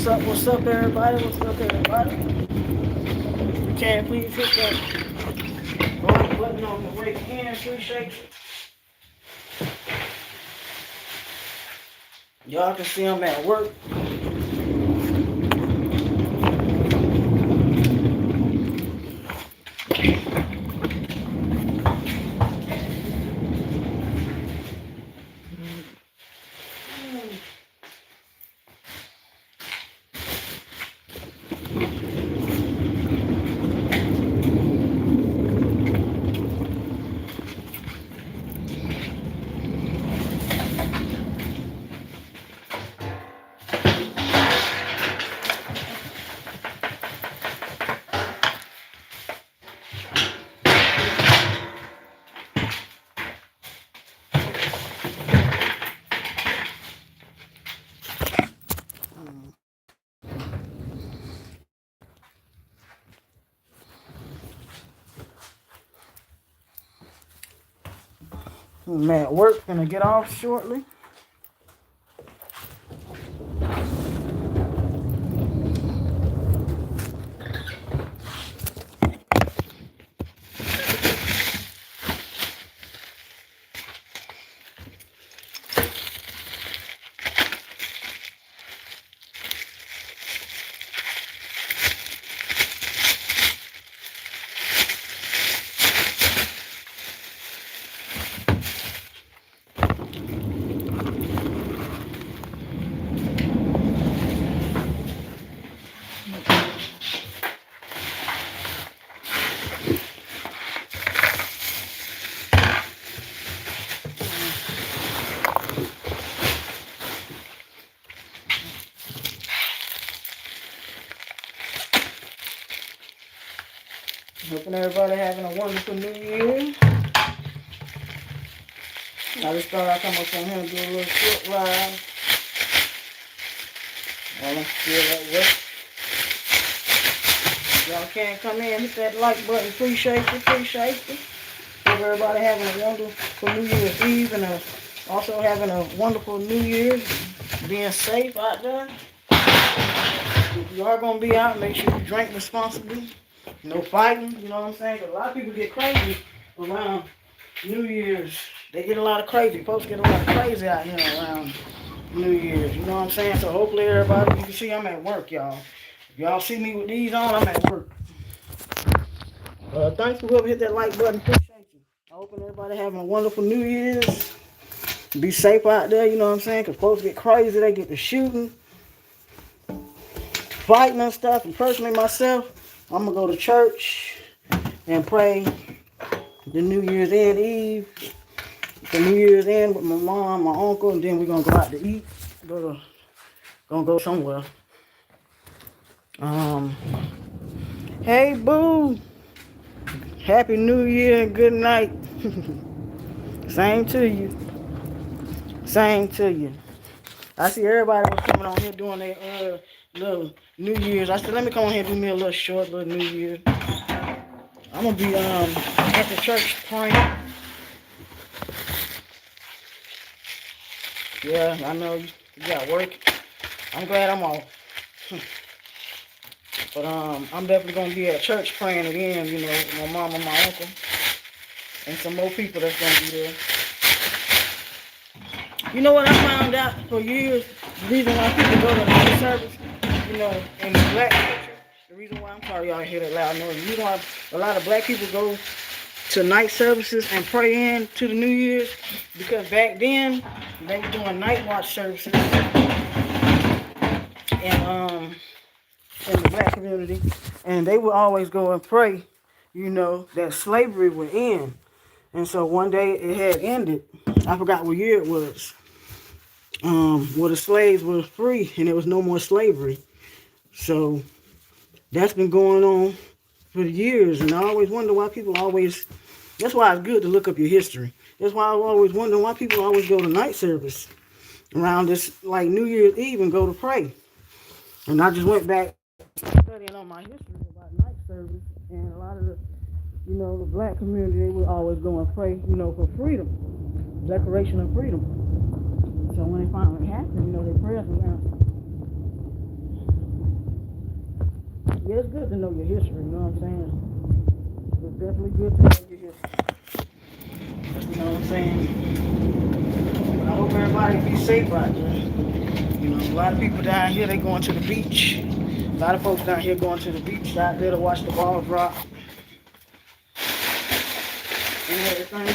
What's up, everybody? What's up, everybody? You can please hit that like button on the right hand, appreciate you. Y'all can see I'm at work. I'm at work, gonna get off shortly. Hoping everybody having a wonderful New Year. I just thought I'd come up on here and do a little short ride while I'm still at work. Y'all can come in, hit that like button. Appreciate you. Hope everybody having a wonderful New Year's Eve and also having a wonderful New Year's. Being safe out there. If you are going to be out, make sure you drink responsibly. No fighting, you know what I'm saying? 'Cause a lot of people get crazy around New Year's. They get a lot of crazy. Folks get a lot of crazy out here around New Year's. You know what I'm saying? So hopefully everybody, you can see I'm at work, y'all. If y'all see me with these on, I'm at work. Thanks for whoever hit that like button. Appreciate you. I hope everybody having a wonderful New Year's. Be safe out there, you know what I'm saying? Because folks get crazy. They get to shooting, fighting and stuff. And personally, myself, I'm going to go to church and pray the New Year's Eve. The New Year's End with my mom, my uncle, and then we're going to go out to eat. Gonna go somewhere. Hey, boo. Happy New Year and good night. Same to you. Same to you. I see everybody was coming on here doing their little New Year's. I said, let me come on here and do me a little short little New Year. I'm gonna be at the church praying. Yeah, I know you got work. I'm glad I'm off. But I'm definitely gonna be at church praying again, you know, with my mom and my uncle. And some more people that's gonna be there. You know what I found out for years? The reason why people go to night service, you know, in the black culture. The reason why, I'm sorry y'all hear that loud noise. The reason why a lot of black people go to night services and pray in to the New Year's, because back then they were doing night watch services and in the black community, and they would always go and pray, you know, that slavery would end. And so one day it had ended. I forgot what year it was. Where the slaves were free and there was no more slavery. So that's been going on for years, and I always wonder why people always. That's why it's good to look up your history. That's why I always wonder why people always go to night service around this, like New Year's Eve, and go to pray. And I just went back studying on my history about night service, and a lot of the, you know, the black community, they would always go and pray, you know, for freedom, Declaration of Freedom. So when it finally happened, you know, their prayers were answered. Yeah, it's good to know your history, you know what I'm saying? It's definitely good to know your history. You know what I'm saying? But I hope everybody be safe out there. You know, a lot of people down here, they going to the beach. A lot of folks down here going to the beach out there to watch the ball drop and everything.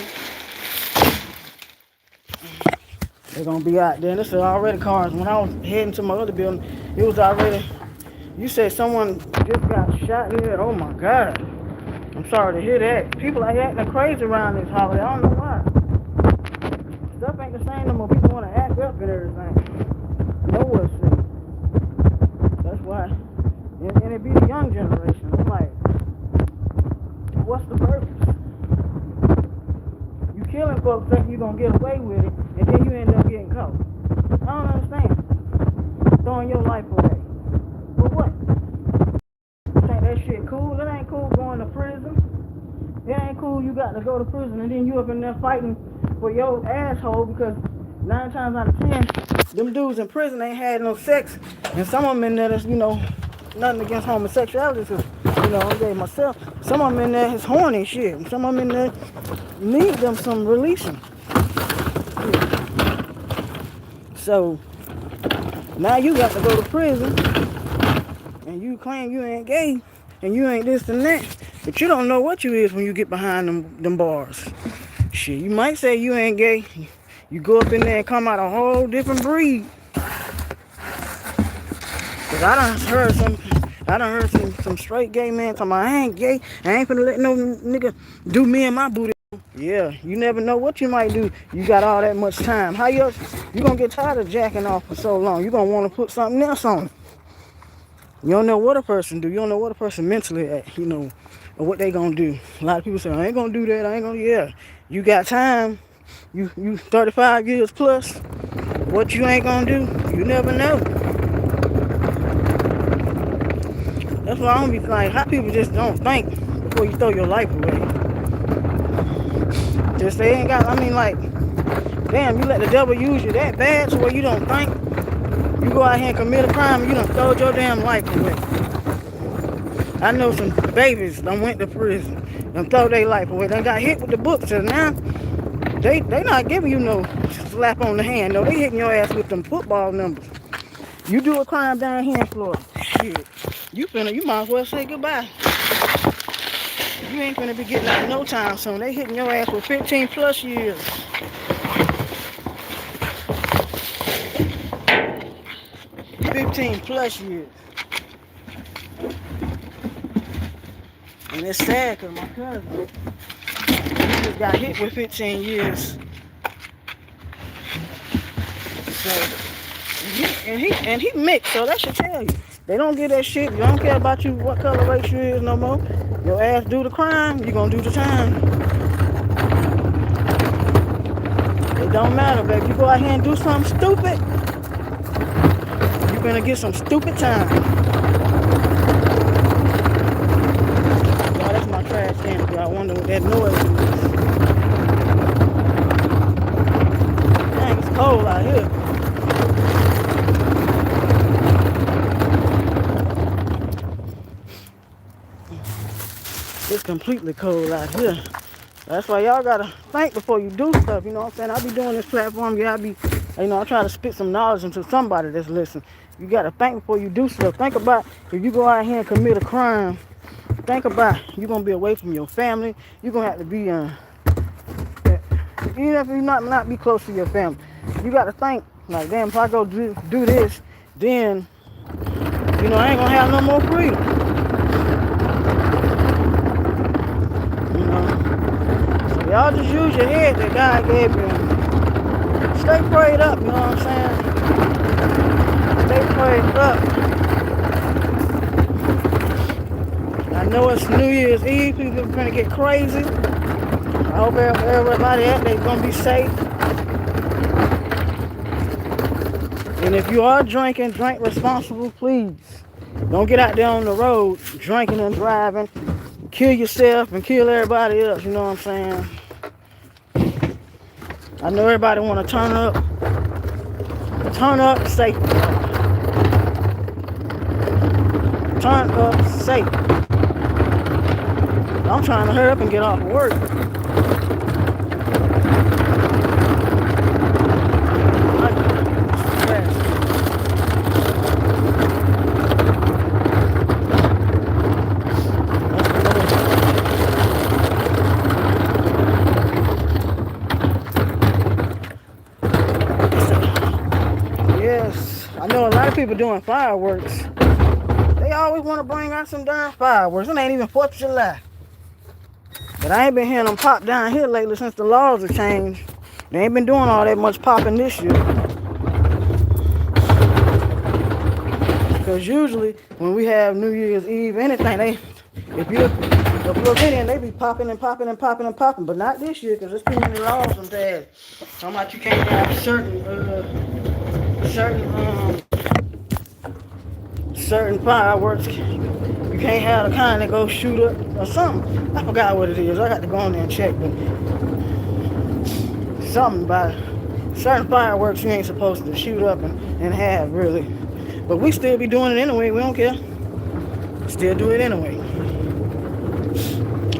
They're gonna be out there. And this is already cars. When I was heading to my other building, it was already. You said someone just got shot here. Oh my God. I'm sorry to hear that. People are acting crazy around this holiday. I don't know why. Stuff ain't the same no more. People want to act up and everything. Nowhere safe. That's why. And it be the young generation. I'm like, what's the purpose? You killing folks thinking you're going to get away with it, and then you end up getting caught. I don't understand. Throwing your life away. For what? You think that shit cool? It ain't cool going to prison. It ain't cool you got to go to prison, and then you up in there fighting for your asshole, because 9 times out of 10, them dudes in prison ain't had no sex, and some of them in there that's, you know, nothing against homosexuality, so, you know, I'm gay myself. Some of them in there is horny shit, and some of them in there need them some releasing. So now you got to go to prison, and you claim you ain't gay, and you ain't this and that, but you don't know what you is when you get behind them bars. Shit, you might say you ain't gay. You go up in there and come out a whole different breed. Cause I done heard some straight gay man talking about, I ain't gay. I ain't finna let no nigga do me and my booty. Yeah, you never know what you might do. You got all that much time. How you gonna get tired of jacking off for so long? You gonna want to put something else on it. You don't know what a person do. You don't know what a person mentally at, you know, or what they gonna do. A lot of people say, I ain't gonna do that. I ain't gonna, yeah. You got time. You 35 years plus. What you ain't gonna do, you never know. That's why I don't be like, how people just don't think before you throw your life away. Just they ain't got, I mean, like, damn, you let the devil use you that bad to where you don't think. You go out here and commit a crime and you done throw your damn life away. I know some babies done went to prison, done throw their life away, done got hit with the books, and now they not giving you no slap on the hand. No, they hitting your ass with them football numbers. You do a crime down here in Florida, shit, you might as well say goodbye. You ain't finna be getting out no time soon. They hitting your ass with 15 plus years. +15 years. And it's sad because my cousin, he just got hit with 15 years. So, and he mixed, so that should tell you. They don't get that shit. You don't care about you, what color race you is no more. Your ass do the crime, you gonna do the time. It don't matter, baby. You go out here and do something stupid, you're gonna get some stupid time. Y'all, that's my trash can. I wonder what that noise is. Dang, it's cold out here. It's completely cold out here. That's why y'all gotta think before you do stuff, you know what I'm saying? I be doing this platform, I try to spit some knowledge into somebody that's listening. You gotta think before you do stuff. Think about if you go out here and commit a crime, think about you're gonna be away from your family. You're gonna have to be even if you not be close to your family. You gotta think, like, damn, if I go do this, then I ain't gonna have no more freedom. Y'all just use your head that God gave you. Stay prayed up, you know what I'm saying? Stay prayed up. I know it's New Year's Eve. People are gonna get crazy. I hope everybody out there is gonna be safe. And if you are drinking, drink responsible, please. Don't get out there on the road drinking and driving. Kill yourself and kill everybody else, you know what I'm saying? I know everybody want to turn up safety. Turn up safe. I'm trying to hurry up and get off of work. Yes, I know a lot of people doing fireworks. They always want to bring out some darn fireworks. It ain't even 4th of July. But I ain't been hearing them pop down here lately since the laws have changed. They ain't been doing all that much popping this year. Because usually when we have New Year's Eve, anything, if you look in, they be popping and popping and popping and popping. But not this year because there's too many laws and that. Talking about you can't have certain fireworks. You can't have the kind that go shoot up or something. I forgot what it is. I got to go on there and check, but something about certain fireworks you ain't supposed to shoot up and have, really. But we still be doing it anyway. We don't care. Still do it anyway.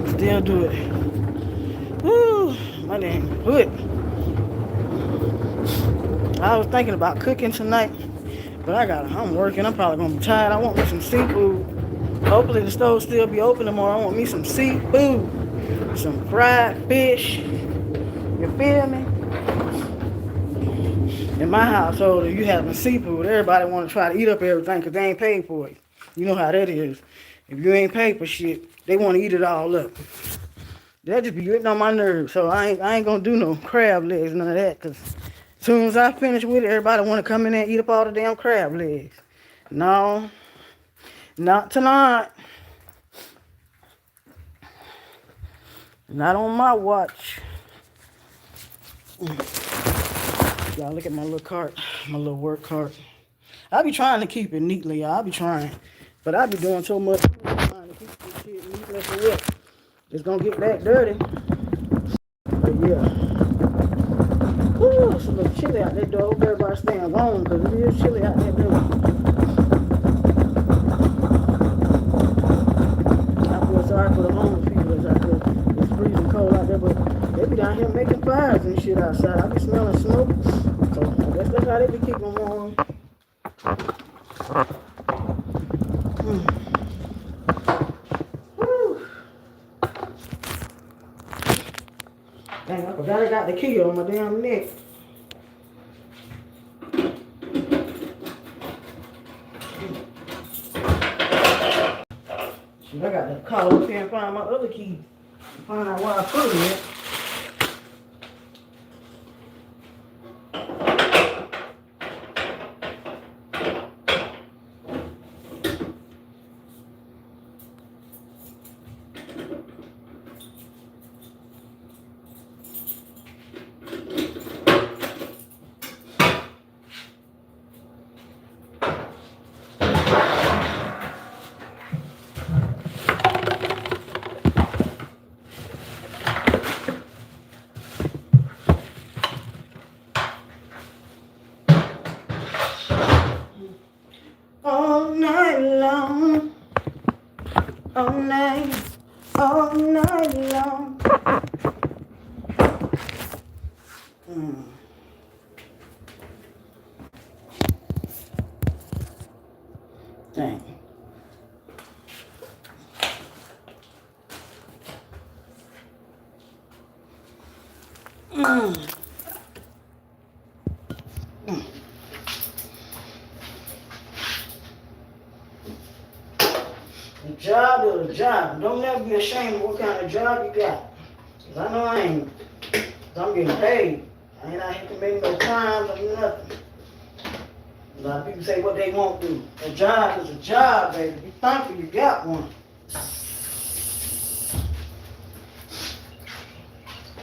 Still do it. Woo, my damn foot. I was thinking about cooking tonight, but I'm working. I'm probably gonna be tired. I want me some seafood. Hopefully the store still be open tomorrow. I want me some seafood, some fried fish. You feel me? In my household, if you having seafood, everybody want to try to eat up everything because they ain't paid for it. You know how that is. If you ain't paid for shit, they want to eat it all up. That just be getting on my nerves. So I ain't gonna do no crab legs, none of that. Because as soon as I finish with it, everybody want to come in there and eat up all the damn crab legs. No, not tonight. Not on my watch. Y'all look at my little cart, my little work cart. I be trying to keep it neatly, y'all. I be trying. But I be doing so much trying to keep this shit neatly for what? It's gonna get back dirty. But yeah. Woo, it's a little chilly out there, though. I hope everybody's staying home because it is chilly out there, though. I feel sorry for the homeless people that's out there. It's freezing cold out there, but they be down here making fires and shit outside. I be smelling smoke. So I guess that's how they be keeping them warm. Dang, I forgot I got the key on my damn neck. Shit, I got to call up here and find my other key. Find out where I put it at. All night long, all night long. Dang. A job is a job. Don't never be ashamed of what kind of job you got. Cause I know I ain't. I'm getting paid. I ain't out here committing no crimes or nothing. A lot of people say what they won't do. A job is a job, baby. Be thankful you got one.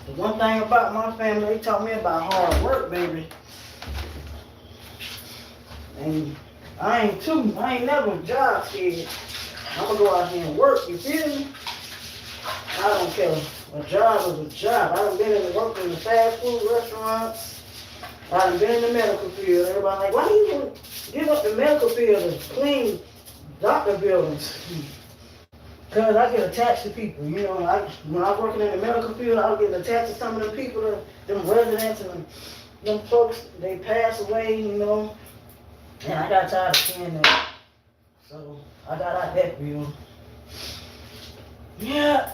The one thing about my family, they taught me about hard work, baby. And I ain't never job scared. I'm gonna go out here and work, you feel me? I don't care. A job is a job. I done been working in the fast food restaurants. I done been in the medical field. Everybody like, why do you give up the medical field to clean doctor buildings. Because I get attached to people, you know. When I was working in the medical field, I was getting attached to some of them people, them residents and them folks, they pass away, you know. And I got tired of seeing that. So I got out that field. Yeah.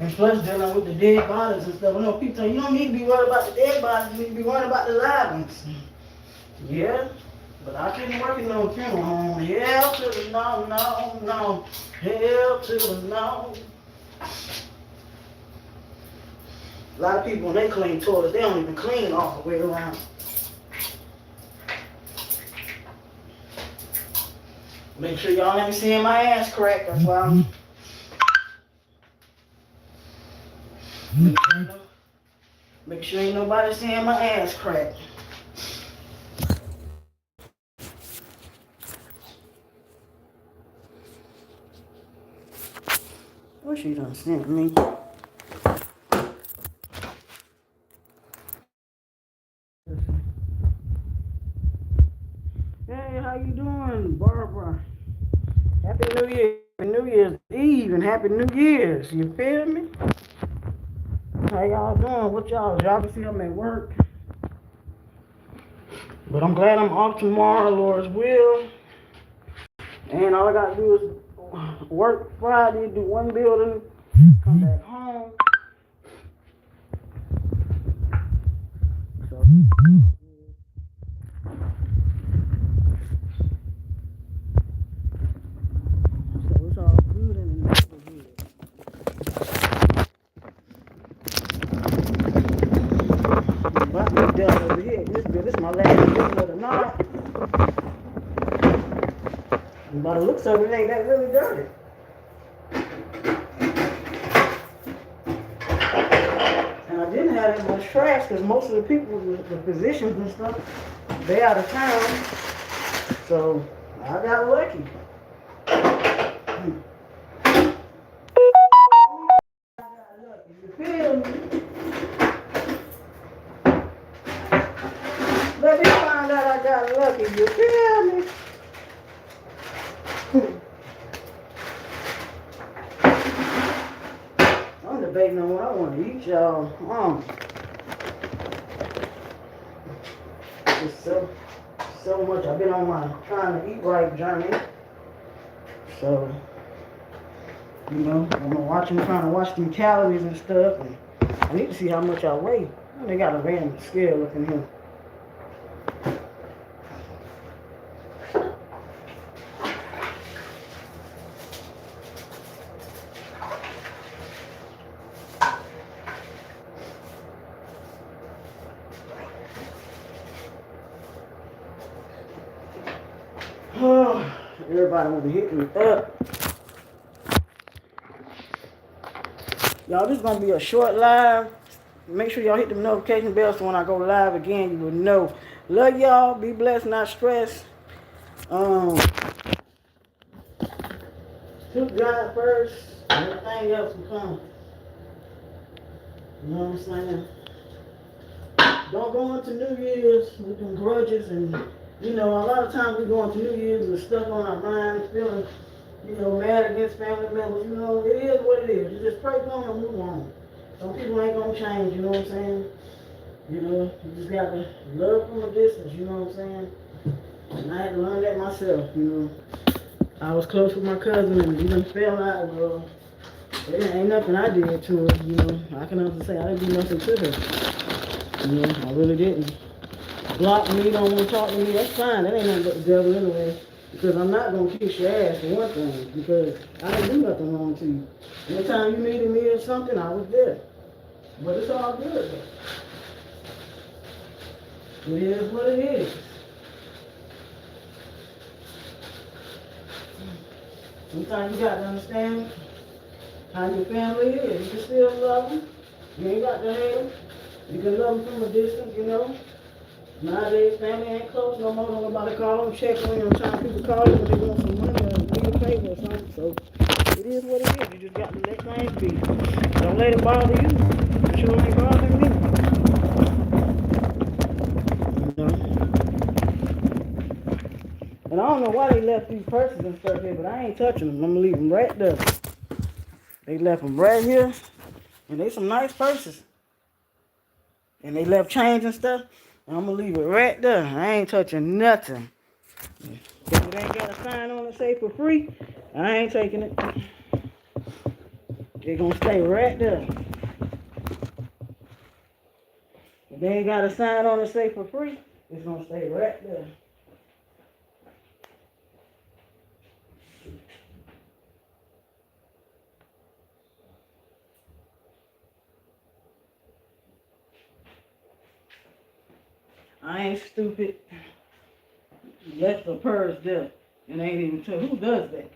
And plus dealing with the dead bodies and stuff. I know people say, you don't need to be worried about the dead bodies, you need to be worried about the live ones. Yeah. But I couldn't work in no funeral home. Hell to the no, no, no. Hell to the no. A lot of people, when they clean toilets, they don't even clean all the way around. Make sure y'all ain't seeing my ass crack. That's why I'm... Make sure ain't nobody seeing my ass crack. What she done sent me? Hey, how you doing, Barbara? Happy New Year, New Year's Eve, and Happy New Year's. You feel me? How y'all doing? What y'all can see I'm at work. But I'm glad I'm off tomorrow, Lord's will. And all I gotta do is work Friday, do one building, come back home. So it's all good in the neighborhood. I'm about to be done over here. This is my last building of the night. And by the looks of it, ain't that really dirty. And I didn't have that much trash because most of the people, the physicians and stuff, they out of town. So I got lucky. You feel me? Let me find out I got lucky. You feel me? I'm debating on what I want to eat, y'all. It's so much. I've been on my trying to eat right journey. So, you know, I'm trying to watch them calories and stuff. And I need to see how much I weigh. They got a random scale looking here. Everybody will be hitting me up. Y'all, this is going to be a short live. Make sure y'all hit the notification bell so when I go live again, you will know. Love y'all. Be blessed, not stressed. Put God first. Everything else will come. You know what I'm saying? Don't go into New Year's with them grudges and... You know, a lot of times we go into New Year's with stuff on our minds, feeling, you know, mad against family members. You know, it is what it is. You just pray for them and move on. Some people ain't gonna change, you know what I'm saying? You know, you just gotta love from a distance, you know what I'm saying? And I had to learn that myself, you know. I was close with my cousin and we done fell out. Well, it ain't nothing I did to her, you know. I can honestly say I didn't do nothing to her. You know, I really didn't. Block me, don't want to talk to me, that's fine. That ain't nothing but the devil anyway. Because I'm not going to kiss your ass for one thing. Because I didn't do nothing wrong to you. Anytime you needed me or something, I was there. But it's all good though. It is what it is. Sometimes you got to understand how your family is. You can still love them. You ain't got to hate them. You can love them from a distance, you know. Nowadays, family ain't close no more. Don't nobody call them, check on you. Sometimes people call you when they want some money or need a favor or something. So, it is what it is. You just got to let things be. Don't let it bother you. It sure ain't bothering me. You know? And I don't know why they left these purses and stuff here, but I ain't touching them. I'm gonna leave them right there. They left them right here, and they some nice purses. And they left change and stuff, and I'm gonna leave it right there. I ain't touching nothing. If it ain't got a sign on it say for free, I ain't taking it. They're gonna stay right there. If they ain't got a sign on it say for free, it's gonna stay right there. I ain't stupid. Left the purse there and ain't even tell who does that.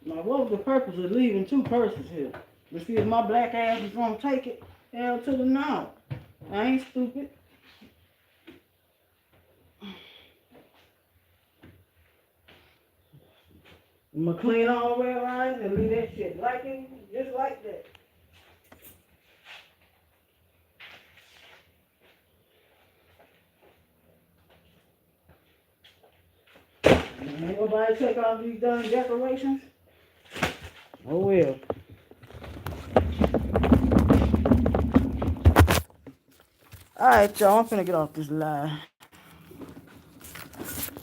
Now, what was the purpose of leaving two purses here? To see if my black ass is gonna take it hell to the no. I ain't stupid. I'm gonna clean all the way around and leave that shit like it, just like that. Ain't nobody take off these darn decorations. Oh well. Alright, y'all, I'm finna get off this live.